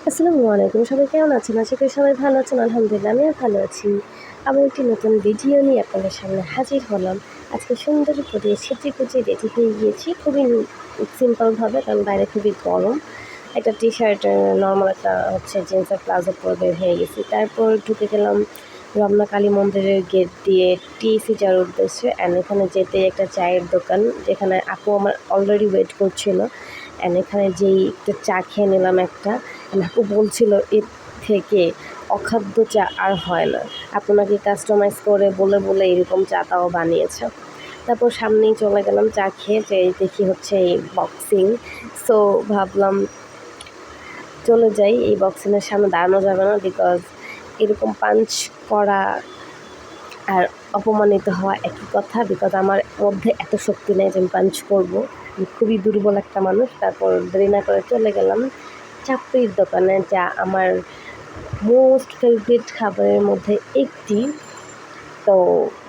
আসসালামু আলাইকুম। সবাই কেমন আছেন? আশা করি সবাই ভালো আছেন। আলহামদুলিল্লাহ আমিও ভালো আছি। আবার একটি নতুন ভিডিও নিয়ে আপনাদের সামনে হাজির হলাম। আজকে সুন্দর করে সেজে-গুজে রেডি হয়ে গিয়েছি। খুবই সিম্পলভাবে, কারণ বাইরে খুবই গরম। একটা টি-শার্ট, নরমাল একটা জিন্সের প্লাজো পরে বের হয়ে গেছি। তারপর ঢুকে গেলাম রমনা কালী মন্দিরের গেট দিয়ে টিএসসি যাওয়ার উদ্দেশ্যে। এখানে যেতেই একটা চায়ের দোকান, যেখানে আপু আমার অলরেডি ওয়েট করছিল। এখানে যেই একটু চা খেয়ে নিলাম একটা। আপু বলছিল এর থেকে অখাদ্য চা আর হয় না। আপু নাকি কাস্টমাইজ করে বলে এরকম চাটাও বানিয়েছে। তারপর সামনেই চলে গেলাম চা খেয়ে, যে দেখি এই বক্সিং। সো ভাবলাম চলে যাই, এই বক্সিংয়ের সামনে দাঁড়ানো যাবে না, বিকজ এরকম পাঞ্চ করা আর অপমানিত হওয়া একই কথা। বিকজ আমার মধ্যে এত শক্তি নেই যে আমি পাঞ্চ করবো। আমি খুবই দুর্বল একটা মানুষ। তারপর দেরি না করে চলে গেলাম চাপড়ির দোকানে, যা আমার মোস্ট ফেভারিট খাবারের মধ্যে একটি। তো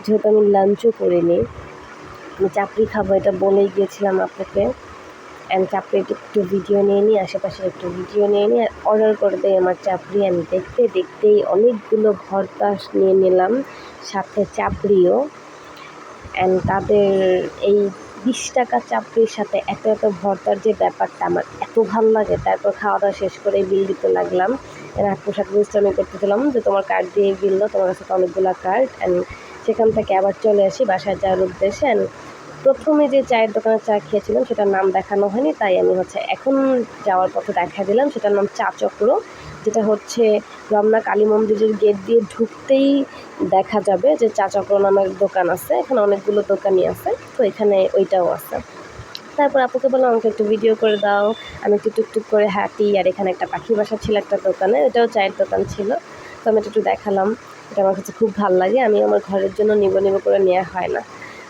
যেহেতু আমি লাঞ্চও করিনি, আমি চাপড়ি খাবো এটা বলেই গিয়েছিলাম আপনাকে। চাপড়ির একটু ভিডিও নিয়ে নিই, আশেপাশের একটু ভিডিও নিয়ে নিই, আর অর্ডার করে দেয় আমার চাপড়ি। আমি দেখতেই অনেকগুলো ভর্তা নিয়ে নিলাম, সাথে চাপড়িও। তাদের এই 20 টাকা চাপড়ির সাথে এত ভর্তার যে ব্যাপারটা আমার এত ভাল লাগে। তারপর খাওয়া দাওয়া শেষ করে বিল দিতে লাগলাম। আপুর সাথে দুষ্টামি করতেছিলাম যে তোমার কার্ড দিয়ে বিল দাও, তোমার কাছে তো অনেকগুলো কার্ড। সেখান থেকে আবার চলে আসি বাসায় যাওয়ার উদ্দেশ্যে। প্রথমে যে চায়ের দোকানে চা খেয়েছিলাম সেটার নাম দেখানো হয়নি, তাই আমি এখন যাওয়ার পথে দেখা দিলাম। সেটার নাম চা চক্র, যেটা রমনা কালী মন্দিরের গেট দিয়ে ঢুকতেই দেখা যাবে যে চা চক্র নামের দোকান আছে। এখানে অনেকগুলো দোকানই আছে, তো এখানে ওইটাও আছে। তারপর আপুকে বললাম আমাকে একটু ভিডিও করে দাও। আমি একটু টুকটুক করে হাঁটি, আর এখানে একটা পাখি বাসা ছিল একটা দোকানে, এটাও চায়ের দোকান ছিল। তো আমি একটু দেখালাম। এটা আমার কাছে খুব ভালো লাগে। আমি আমার ঘরের জন্য নিব করে নেওয়া হয় না।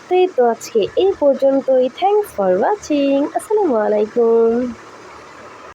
তো এই তো আজকে এই পর্যন্তই। Thanks for watching. আসসালামু আলাইকুম।